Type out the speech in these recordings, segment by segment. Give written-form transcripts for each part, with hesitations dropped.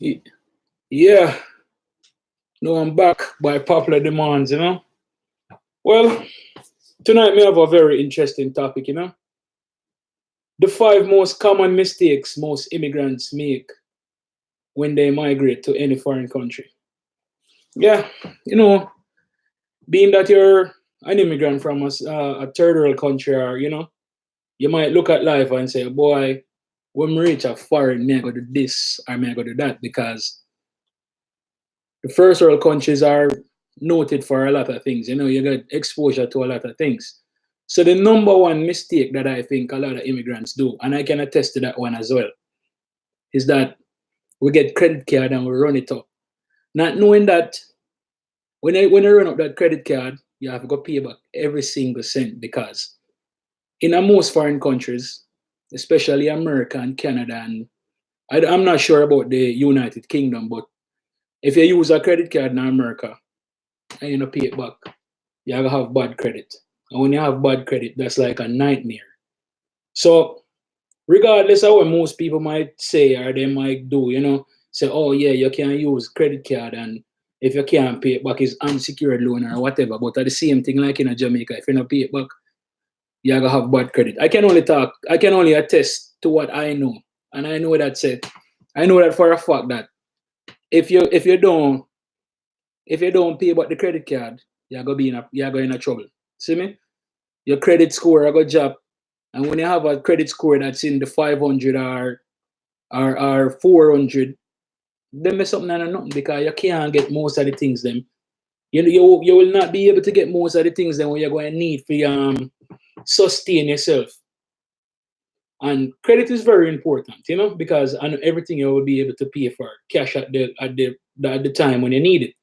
Y- Yeah, no, I'm back by popular demands. Well, tonight we have a very interesting topic. The five most common mistakes most immigrants make when they migrate to any foreign country. Yeah, you know, being that you're an immigrant from a third world country, or, you might look at life and say, boy, when we reach a foreign, may I go do this or may I go do that, because the first world countries are noted for a lot of things. You get exposure to a lot of things. So the number one mistake that I think a lot of immigrants do, and I can attest to that one as well, is that we get credit card and we run it up, not knowing that when you run up that credit card, you have to go pay back every single cent, because in most foreign countries, especially America and Canada, and I'm not sure about the United Kingdom, but if you use a credit card in America and you don't pay it back, you have bad credit. And when you have bad credit, that's like a nightmare. So regardless of what most people might say or they might do, say, oh yeah, you can use credit card, and if you can't pay it back, it's unsecured loan or whatever. But at the same thing, like in Jamaica, if you don't pay it back, you're gonna have bad credit. I can only attest to what I know. And I know that for a fact that if you don't pay back the credit card, you're going in a trouble. See me? Your credit score I got drop. And when you have a credit score that's in the 500 or 400, then there's something and nothing, because you can't get most of the things them. You will not be able to get most of the things then when you're going to need for sustain yourself. And credit is very important, because everything you will be able to pay for cash at the time when you need it.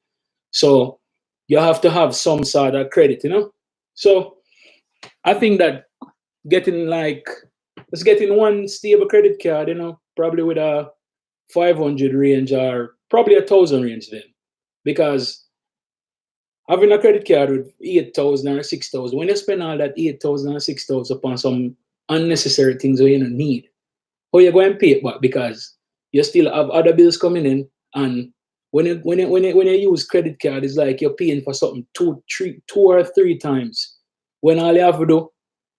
So you have to have some sort of credit. So I think that getting like just getting one stable credit card, probably with a 500 range or probably 1,000 range then, because having a credit card with 8,000 or 6,000, when you spend all that 8,000 or 6,000 upon some unnecessary things that you don't need, how you going to pay it back? Because you still have other bills coming in, and when you use credit card, it's like you're paying for something two or three times. When all you have to do,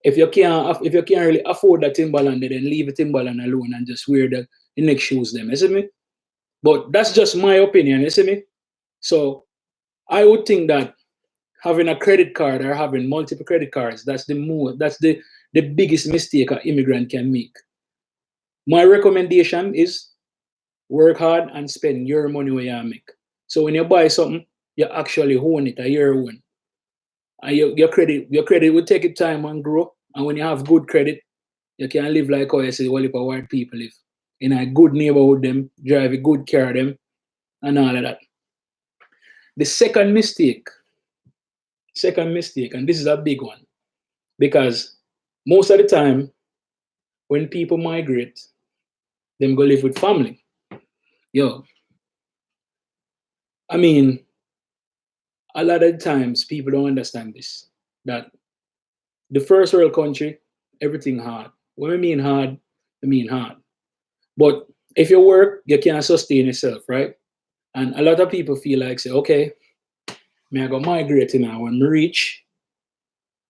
if you can't really afford that Timberland, then leave the Timberland alone and just wear the next shoes them. You see me? But that's just my opinion. You see me? So I would think that having a credit card or having multiple credit cards, that's the biggest mistake an immigrant can make. My recommendation is work hard and spend your money where you make. So when you buy something, you actually own it, your own. And your credit will take its time and grow. And when you have good credit, you can live like how you say all the white people live. In a good neighborhood them, drive a good car them, and all of that. The second mistake, and this is a big one, because most of the time when people migrate, them go live with family. Yo, I mean, a lot of times people don't understand this. That the first world country, everything hard. When I mean hard, I mean hard. But if you work, you can sustain yourself, right? And a lot of people feel like say, okay, me I go migrate now. When me reach,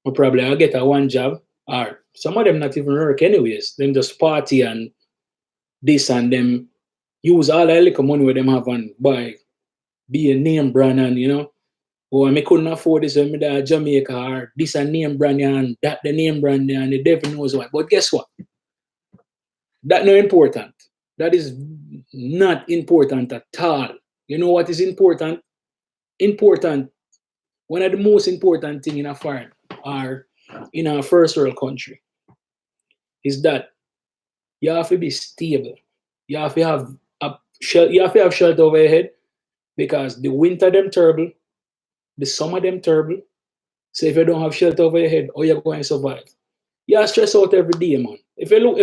or probably I'll get a one job. Or some of them not even work anyways. Them just party and this and them use all the little money where them have and buy be a name brand, and oh, I couldn't afford this when me there Jamaica, or this a name brand and that the name brand and the devil knows what. But guess what? That not important. That is not important at all. You know what is important? Important. One of the most important thing in a foreign or in a first world country is that you have to be stable. You have to have you have to have shelter over your head, because the winter them terrible, the summer them terrible. So if you don't have shelter over your head, how you going to survive? You are stressed out every day, man. If you look,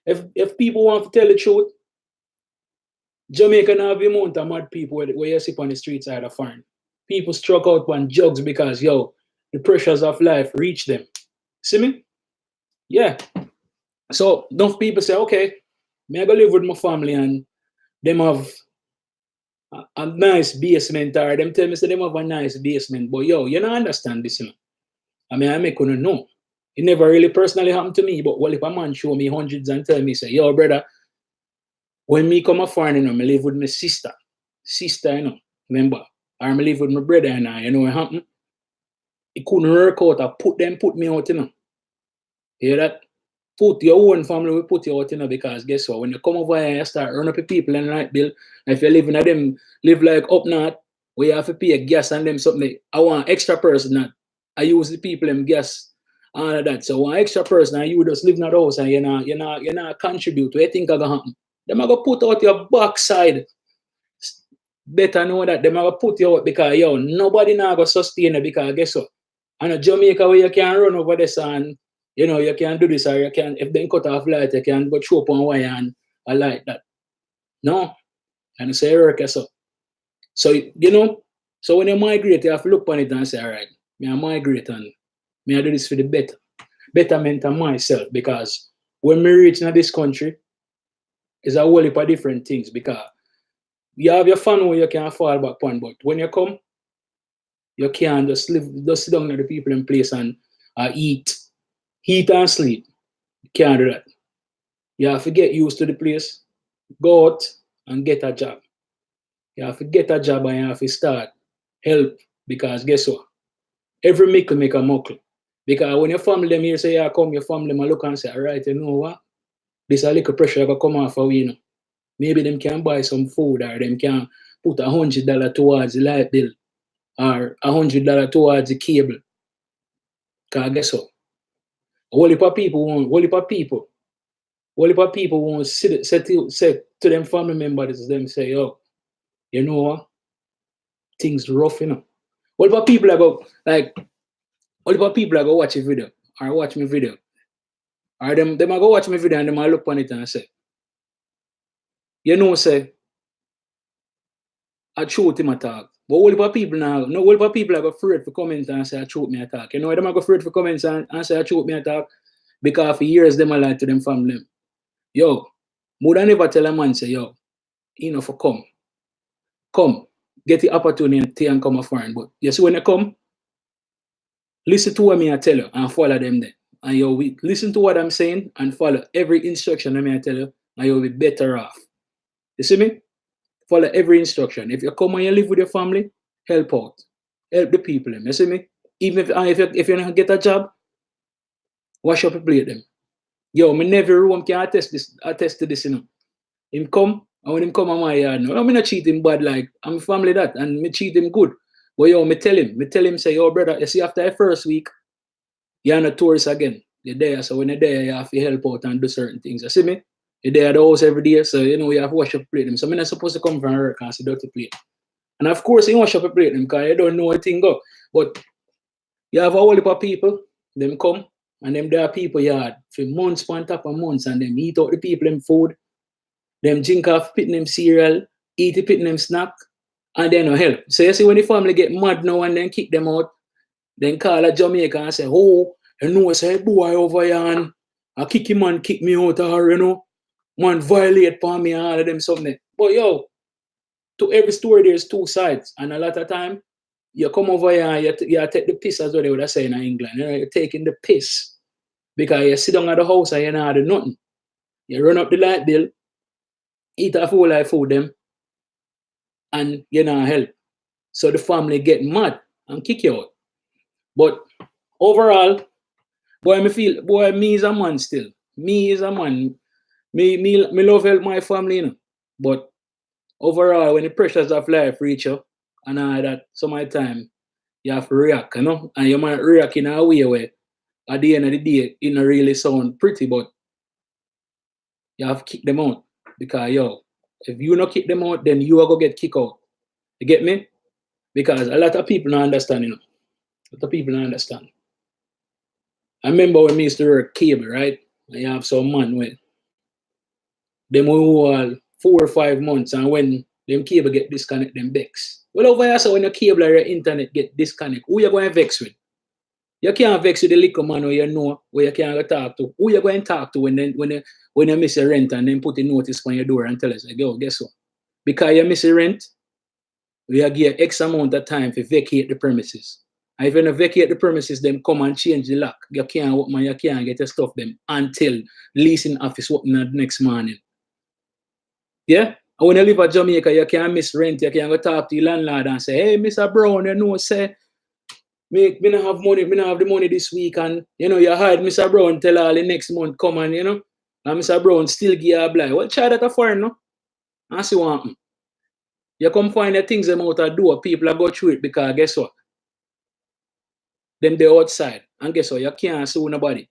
if people want to tell the truth, Jamaica now have the amount of mad people where you sit on the streets side of foreign. People struck out on jugs because the pressures of life reach them. See me? Yeah. So don't people say, okay, me I go live with my family and them have a nice basement, or them tell me say them have a nice basement. But yo, you don't understand this, you know. I mean, I make you know. It never really personally happened to me, but well, if a man show me hundreds and tell me, say, yo, brother, when me come a foreign, you know, me live with my sister. Sister, you know, remember? Or I live with my brother and I, you know what happened? It couldn't work out. I put me out, you know. Hear that? Put your own family, we put you out, you know, because guess what? When you come over here, you start running up the people and like bill. And if you're living at them, live like up north, where you have to pay gas and them something. I want extra person that I use the people them gas and all of that. So one extra person and you just live in the house and you're not contribute. What you think are gonna happen? Them are gonna put out your backside. Better know that them are gonna put you out because yo, nobody now gonna sustain it because guess what? And a Jamaica where you can run over this and you know you can do this or you can if they cut off light, you can go throw up on wire and I like that. No. And it's a work so. So you know, so when you migrate, you have to look on it and say, all right, me I migrate and me I do this for the betterment of myself because when we reach in this country, it's a whole heap of different things because you have your fun where you can fall back on, but when you come, you can't just just sit down with the people in place and eat and sleep. You can't do that. You have to get used to the place, go out and get a job. You have to get a job and you have to start help because guess what? Every mickle make a muckle. Because when your family them here say, yeah, come, your family them look and say, all right, you know what? This a little pressure going come off of you know. Maybe them can buy some food or them can put $100 towards the light bill or $100 towards the cable. Because guess what? Whole heap of people won't say to them family members, them say, yo, you know what? Things rough, you know. What about people about like what about people that go watch a video or watch my video? Or them I go watch my video and them I look on it and say, you know, say I truth him attack. But all the people now, no all the people are afraid for comments and say I truth me attack. You know, them are afraid for comments and say I truth me attack because for years them I lie to them family. Yo, more than ever tell a man say, yo, you know for come, get the opportunity and come a foreign. But you see when you come, listen to what me I tell you and follow them there. And you'll listen to what I'm saying and follow every instruction I tell you, and you'll be better off. You see me? Follow every instruction. If you come and you live with your family, help out. Help the people. You see me? Even if you don't get a job, wash up your plate them. Yo, my nephew room can attest to this, you know. Him come, and when him come on my yard, no, I'm not treat him bad like I'm family that, and me treat him good. But yo, me tell him, say, yo, brother, you see, after the first week, you're not a tourist again. You're there, so when you're there, you have to help out and do certain things. You see me? You're there at the house every day, so you know you have to wash up plate them. So I'm not supposed to come from work and see dirty plate. And of course, you wash up a plate them because you don't know what thing go. But you have a whole heap of people, them come, and them there are people yard for months on top of months, and them eat out the people them food, them drink off pitting them cereal, eat the pitting them snack, and then no help. So you see when the family get mad now and then kick them out, then call a Jamaica and say, oh, you know, say boy over here and I kick him and kick me out or you know, man violate upon me and all of them something. But yo, to every story there's two sides. And a lot of time you come over here and you take the piss as what they would have said in England. You know, you're taking the piss. Because you sit down at the house and you don't do nothing. You run up the light bill, eat a full life food them, and you don't help. So the family get mad and kick you out. But overall, boy, me is a man still. Me is a man. Me love help my family, you know. But overall, when the pressures of life reach you and all that, some of the time you have to react, you know, and you might react in a way where at the end of the day, it don't really sound pretty, but you have to kick them out. Because yo, if you not kick them out, then you are gonna get kicked out. You get me? Because a lot of people don't understand, you know. A lot of people don't understand. I remember when we used to work cable, right? And you have some man with them who are 4 or 5 months and when them cable get disconnect, them vex. Well over here, so when your cable or your internet get disconnect, who you going to vex with? You can't vex with the little man who you know where you can't talk to. Who you going to talk to when you miss your rent and then put a notice on your door and tell us, like, yo, guess what? Because you miss the rent, we are give X amount of time to vacate the premises. And if you don't vacate the premises, them come and change the lock. You can't open, you can't get your stuff them until leasing office open the next morning. Yeah? And when you live at Jamaica, you can't miss rent. You can go talk to your landlord and say, hey, Mr. Brown, you know, say, me don't have money, me don't have the money this week. And, you know, you hired Mr. Brown, tell all the next month, come and, you know, and Mr. Brown still give you a blind. Well, try that for no? And see what happen. You come find the things them out of door, people are go through it because guess what? Them they outside. And guess what? You can't sue nobody.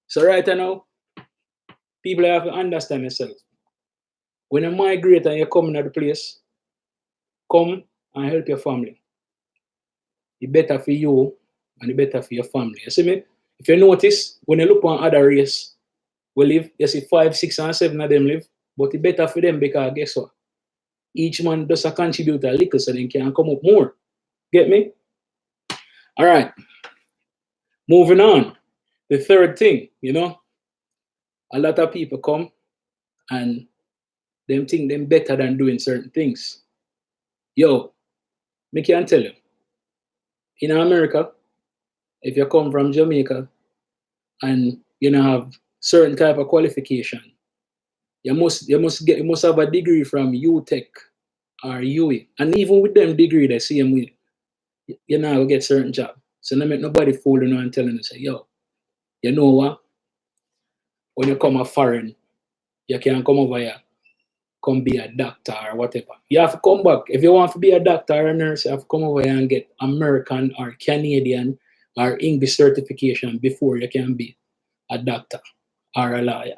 So right now, people have to understand themselves. When you migrate and you come into the place, come and help your family. It's better for you and it's better for your family. You see me? If you notice, when you look on other race, we live, you see 5, 6, and 7 of them live, but it's better for them because guess what? Each man does a contribute a little so they can come up more. Get me? All right. Moving on. The third thing, you know, a lot of people come and them think them better than doing certain things. Yo, me can tell you, in America, if you come from Jamaica and you know have certain type of qualification, you must have a degree from UTech or UE. And even with them degree, they see them with you now get certain job. So no make nobody fooling you and telling you say, yo, you know what? When you come a foreign, you can come over here, come be a doctor or whatever. You have to come back. If you want to be a doctor or a nurse, you have to come over here and get American or Canadian or English certification before you can be a doctor or a lawyer.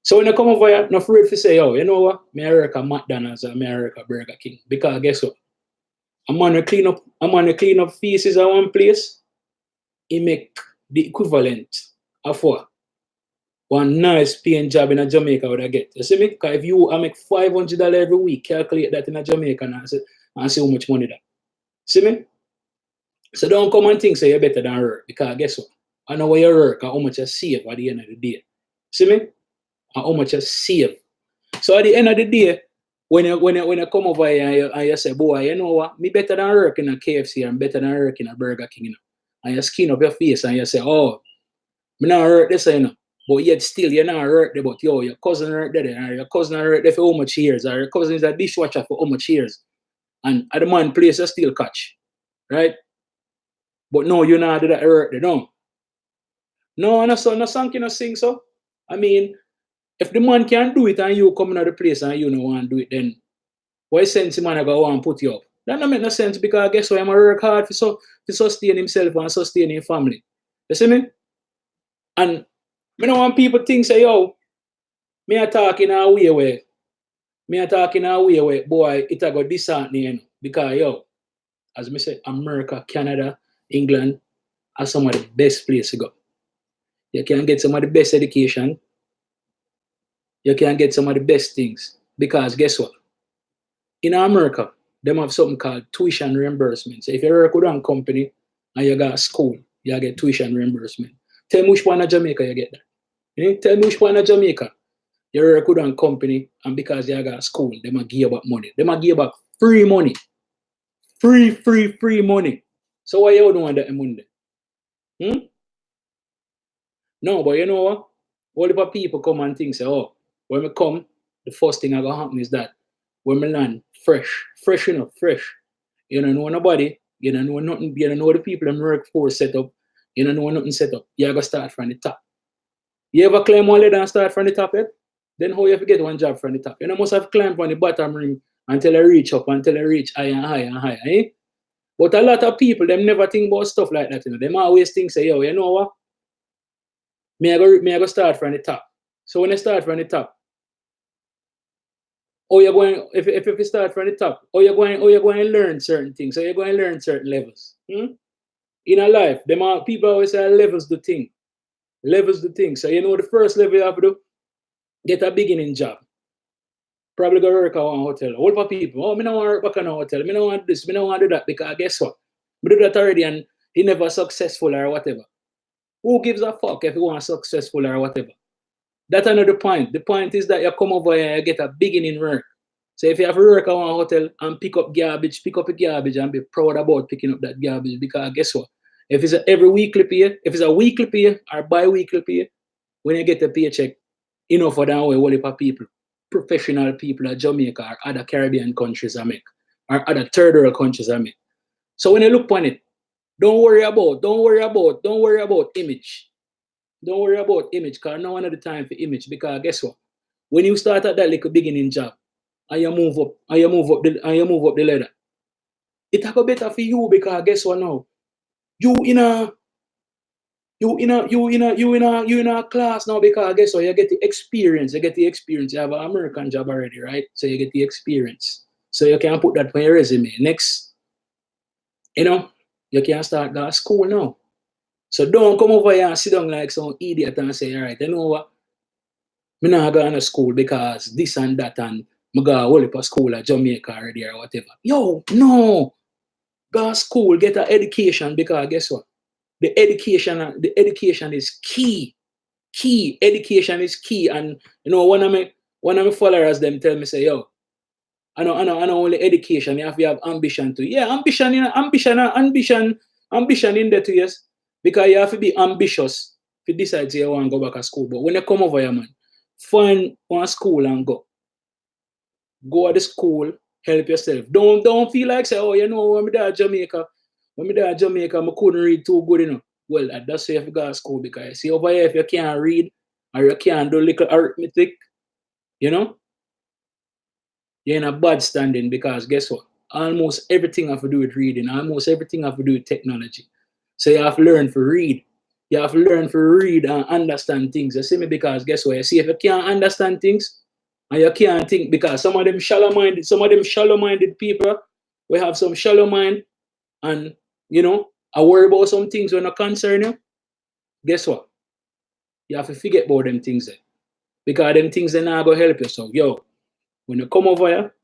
So when you come over here, not afraid to say, oh, you know what? Me work at McDonald's or me work at Burger King. Because guess what? A man to clean up feces at one place, he make the equivalent of what? One nice paying job in a Jamaica would I get. You see me? Because if I make $500 every week, calculate that in a Jamaica and see how much money that. See me? So don't come and think say you're better than her. Because guess what? I know where you work and how much you save at the end of the day. See me? And how much you save. So at the end of the day, when you come over here and you say, boy, you know what? Me better than work in a KFC and better than work in a Burger King, you know. And you skin up your face and you say, oh, me not hurt this, you know. But yet still you're not hurt there, but yo, your cousin hurt there, or your cousin hurt there for how much years, or your cousin is a dishwasher for how much years. And at the man place you still catch. Right? But no, you're not that hurt there, no. No, no song can sing so. I mean, if the man can do it and you come into the place and you don't want to do it, then what sense the man I go want to put you up? That don't make no sense because I guess what I'm going to work hard to sustain himself and sustain his family. You see me? And I don't want people think say, yo, me a talking a way where boy, it a go disheartening, you know, because yo, as me say, America, Canada, England are some of the best places to go. You can get some of the best education. You can get some of the best things. Because guess what? In America, they have something called tuition reimbursement. So if you work with one company and you got a school, you get tuition reimbursement. Tell me which one in Jamaica you get that. You know? Tell me which one in Jamaica. You work with one company and because you got a school, they might give you back money. They might give you back free money. Free money. So why you don't want that money? No, but you know what? All the people come and think, say, oh, when we come, the first thing that going to happen is that when we land, fresh enough, fresh. You don't know nobody, you don't know nothing, you don't know the people in workforce set up, you don't know nothing set up. You have to start from the top. You ever climb one ladder and start from the top yet? Then how you have to get one job from the top? You know, must have climbed from the bottom ring until you reach up, until you reach higher and higher and higher, eh? But a lot of people, them never think about stuff like that, you know. Them always think, say, yo, you know what? Me I go start from the top. So when I start from the top, you're going if you start from the top, you're going to learn certain things. So you're going to learn certain levels. In a life, people always say levels the thing. Levels the thing. So you know the first level you have to do, get a beginning job. Probably go work at one hotel. All for people, oh, me don't want to work back in a hotel. Me don't want this, me don't want to do that because guess what? Me do that already and he never successful or whatever. Who gives a fuck if you want successful or whatever? That's another point. The point is that you come over here and you get a beginning work. So if you have to work at one hotel and pick up a garbage and be proud about picking up that garbage, because guess what? If it's if it's a weekly pay or bi-weekly pay, when you get a paycheck, enough for that way, whole heap of people, professional people at Jamaica or other Caribbean countries I make, or other third world countries I make. So when you look on it, don't worry about image. Don't worry about image, because no one at the time for image. Because guess what? When you start at that little beginning job and you move up the ladder, it have a better for you, because guess what now? You in a class now, because guess what? You get the experience. You have an American job already, right? So you get the experience. So you can put that on your resume. Next, you can start that school now. So don't come over here and sit down like some idiot and say, all right, you know what? I'm not going to school because this and that, and I'm going to hold up a school at Jamaica already or whatever. Yo, no. Go to school, get an education, because guess what? The education is key. Education is key. And one of my followers them tell me, say, yo, I know only education, you have to have ambition too. Yeah, ambition in there too, yes. Because you have to be ambitious to decide you want to go back to school. But when you come over here, man, find one school and go. Go to the school, help yourself. Don't feel like say, oh, when me there at Jamaica, I couldn't read too good, Well, that's why you have to go to school, because see over here, if you can't read or you can't do little arithmetic, you're in a bad standing, because guess what? Almost everything have to do with reading. Almost everything have to do with technology. So you have to learn to read. You have to learn to read and understand things. You see me? Because guess what? You see, if you can't understand things and you can't think, because some of them shallow-minded people, we have some shallow mind, and I worry about some things when I concern you. Guess what? You have to forget about them things there. Because them things they're not gonna help you. So when you come over here,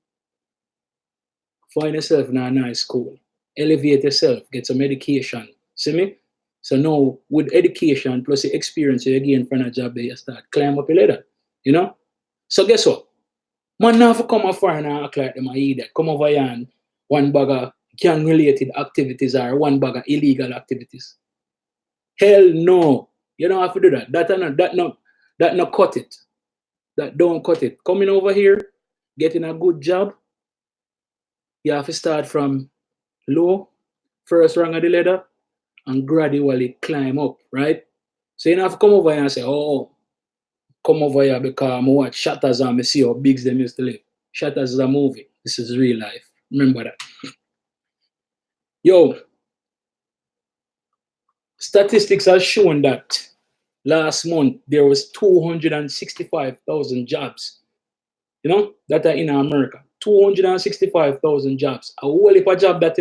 find yourself in a nice school. Elevate yourself, get some education. See me? So now with education plus the experience you gain from a job, you start climb up a ladder. So guess what? Man now for come afar and act like them idiot. Come over here and one bag of gang related activities or one bag of illegal activities. Hell no. You don't have to do that. That not cut it. That don't cut it. Coming over here, getting a good job, you have to start from low, first rung of the ladder, and gradually climb up, right? So you don't have to come over here and say, oh, come over here because I watch Shatters and I see how big them used to live. Shatters is a movie. This is real life. Remember that. Yo, statistics have shown that last month there was 265,000 jobs, that are in America. 265,000 jobs. A whole heap of job that,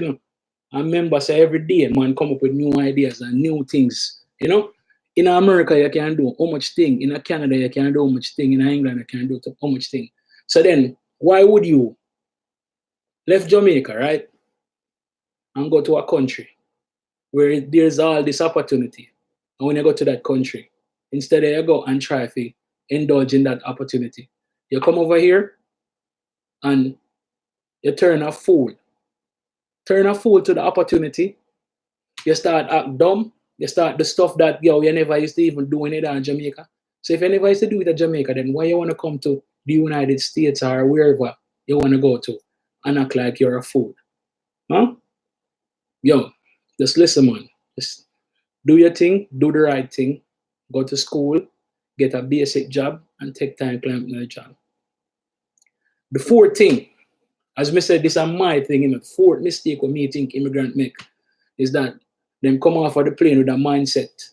I remember say every day, man, come up with new ideas and new things, In America, you can do how much thing. In Canada, you can do how much thing. In England, you can do how much thing. So then, why would you left Jamaica, right, and go to a country where there's all this opportunity, and when you go to that country, instead of you go and try to indulge in that opportunity, you come over here and you turn a fool to the opportunity. You start act dumb. You start the stuff that you never used to even do in Jamaica. So if you never used to do it in Jamaica, then why you want to come to the United States or wherever you want to go to and act like you're a fool? Huh? Yo, just listen, man. Just do your thing, do the right thing, go to school, get a basic job, and take time to climb the job. The fourth thing, as I said, this is my thing, the fourth mistake what me think immigrant make is that them come off of the plane with a mindset.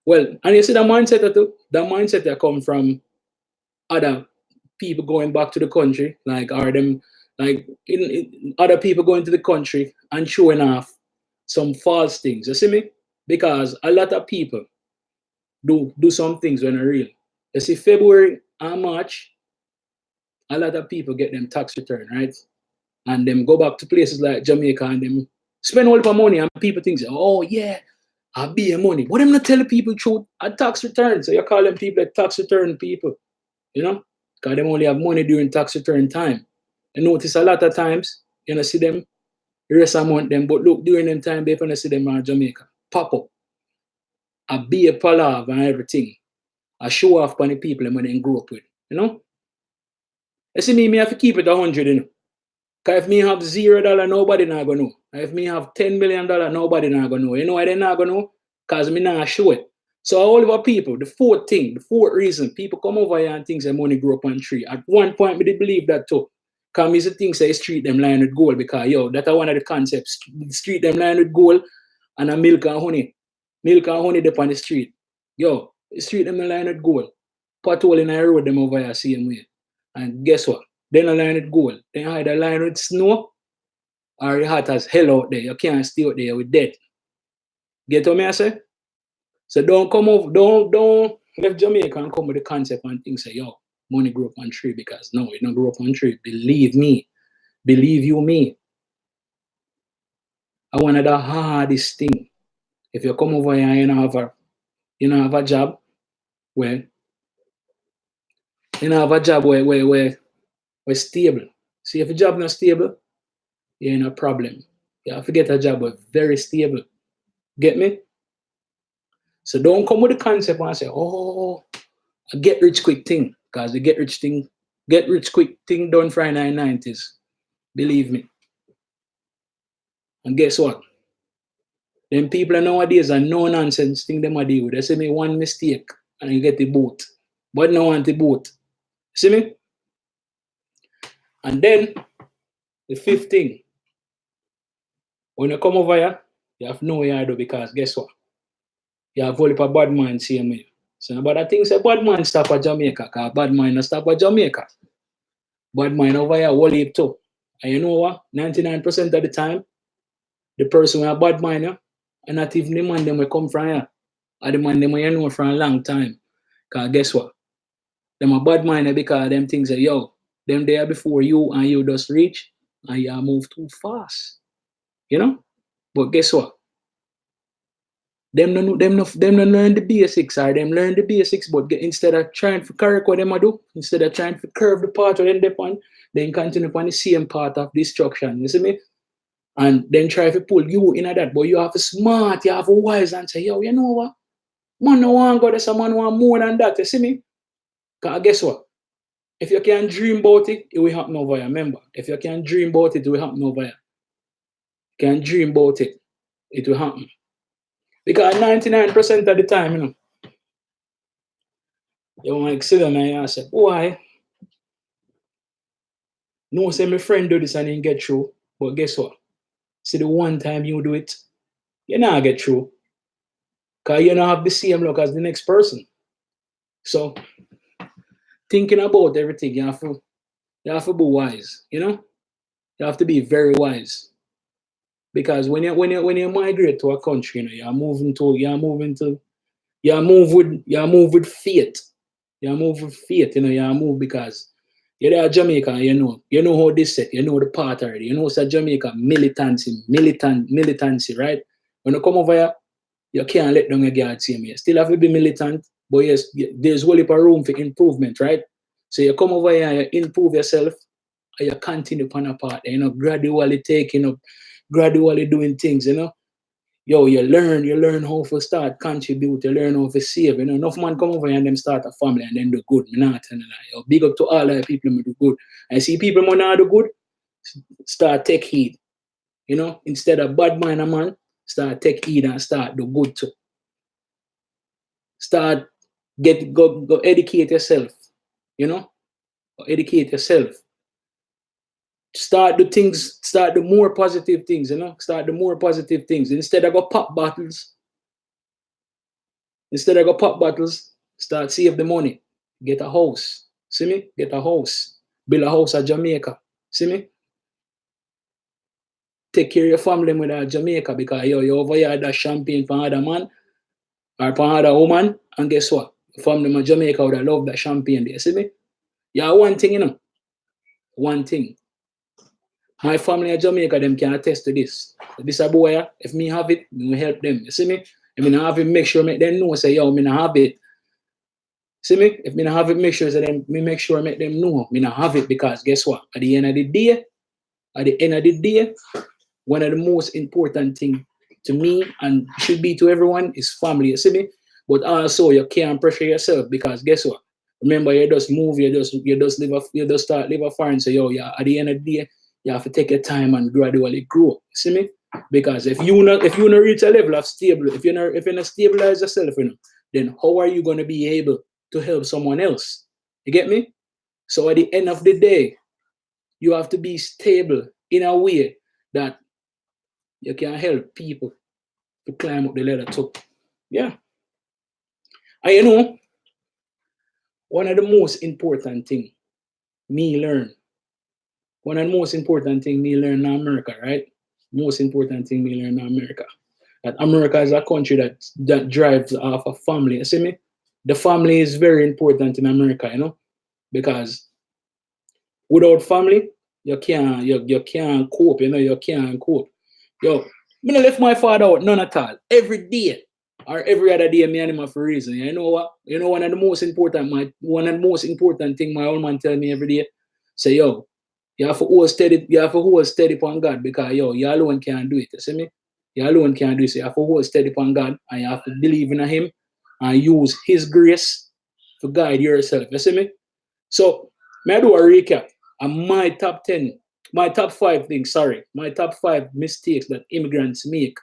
Well, and you see the mindset that come from other people going back to the country, other people going to the country and showing off some false things. You see me? Because a lot of people do some things when they're real. You see, February and March, a lot of people get them tax return, right? And them go back to places like Jamaica and them spend all the money, and people think, oh yeah, I'll be your money. But them not tell people truth a tax return. So you call them people like tax return people, because them only have money during tax return time. You notice a lot of times, you know, see them, the rest of the month them, but look, during them time, they finna see them in Jamaica. Pop up. A be a palaver and everything. I show off on the people when they grow up with. You know? You see me have to keep it 100, you know. Because if me have $0, nobody not gonna know. If me have $10 million, nobody not gonna know. You know why they not gonna know? Because me not show it. So all of our people, the fourth reason, people come over here and think their money grow up on tree. At one point, we did believe that too. Because me think say street them line with gold because that's one of the concepts. Street them line with gold and a milk and honey. Milk and honey up on the street. Street them line with gold. Pothole in the road them over here same way. And guess what? They don't line with gold. They either line with snow or it hot as hell out there. You can't stay out there with death. Get what me I say? So don't come over, don't left Jamaica and come with the concept and things say, money grow up on tree, because no, it don't grow up on tree. Believe me. Believe you me. I one of the hardest thing. If you come over here and you don't have a job where we're stable. See, if a job not stable, you're in a problem. You have to get a job where very stable. Get me? So don't come with the concept and say, a get rich quick thing. Because the get rich quick thing done for 1990s. Believe me. And guess what? Them people nowadays are no nonsense thing them a deal with. They say me one mistake and you get the boat. But no want the boat. See me? And then the fifth thing. When you come over here, you have no way to do, because guess what? You have only a bad mind same way. So nobody thinks a bad mind stop at Jamaica, because bad mind not stop at Jamaica. Bad mind over here whole heap too. And you know what? 99% of the time, the person with a bad mind, and not even the man them will come from here. Or the man them you know for a long time. Because guess what? Them a bad mind because them things say, them there before you and you just reach and you move too fast. You know? But guess what? Them no learn the basics, or them learn the basics, but instead of trying to correct what them do, instead of trying to curve the path where they on, then continue upon the same path of destruction. You see me? And then try to pull you in at that. But you have to smart, you have to wise and say, you know what? Man no want go there, man want more than that. You see me? Because guess what? If you can dream about it, it will happen over here. Remember, if you can dream about it will happen over here. Can dream about it, it will happen. Because 99% of the time, you want to sit down and say, why? No, say my friend do this and didn't get through. But guess what? See, the one time you do it, you not get through. Because you don't have the same luck as the next person. So, thinking about everything, you have to be wise, You have to be very wise. Because when you migrate to a country, you move with faith. You move with faith, you move because you're there Jamaica, you know how this set, you know the path already. You know it's a Jamaica militancy, right? When you come over here, you can't let down your guard same here. Still have to be militant, but yes, there's whole heap of room for improvement, right? So you come over here, you improve yourself, and you continue upon a path, gradually taking up, gradually doing things, you learn how to start contribute, you learn how to save, enough man come over here and them start a family and then do good. Me not telling you, big up to all the people who do good. I see people who not do good, start take heed, instead of bad mind a man, start take heed and start do good too. Start go educate yourself, educate yourself. Start the more positive things, Start the more positive things. Instead of go pop bottles, start save the money. Get a house. See me? Get a house. Build a house at Jamaica. See me? Take care of your family with Jamaica, because you over here that champagne for other man or for other woman, and guess what? Family in Jamaica would love that champagne there. See me? Yeah, one thing, One thing. My family in Jamaica, them can attest to this. This a boy, if me have it, me will help them. You see me? If me not have it, make sure make them know, say, me not have it. See me? If me not have it, make sure that them, me make sure I make them know me not have it, because guess what? At the end of the day, one of the most important thing to me and should be to everyone is family. You see me? But also you can't pressure yourself, because guess what? Remember, you just move, you just start live a foreign. So yo, yeah, at the end of the day, you have to take your time and gradually grow. See me? Because if you not reach a level of stable, if you not stabilize yourself, then how are you gonna be able to help someone else? You get me? So at the end of the day, you have to be stable in a way that you can help people to climb up the ladder too. Yeah. And one of the most important thing me learn, one of the most important thing me learn in America, right? Most important thing me learn in America. That America is a country that drives off a family. You see me? The family is very important in America, because without family, you can't cope, you can't cope. Yo, me no left my father out, none at all. Every day or every other day, me and him for a reason. You know what? One of the most important thing my old man tell me every day. Say, yo, you have to hold steady upon God, because yo, you alone can't do it. You see me? You alone can't do it. So you have to hold steady upon God, and you have to believe in him and use his grace to guide yourself. You see me? So may I do a recap on my top five things, my top five mistakes that immigrants make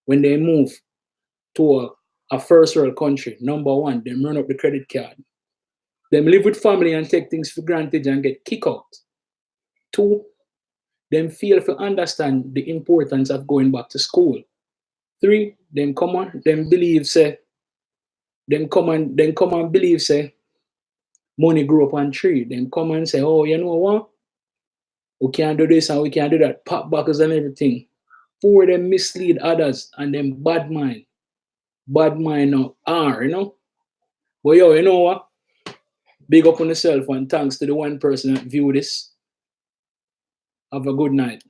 when they move to a first world country. Number one, they run up the credit card. Them live with family and take things for granted and get kicked out. Two, them fail to understand the importance of going back to school. Three, them believe say, them come and believe say money grow up on tree. Then come and say, oh, you know what? We can't do this and we can't do that. Pop backers and everything. For them mislead others and them bad mind. Bad mind now are. But yo, you know what? Big up on yourself, and thanks to the one person that view this. Have a good night.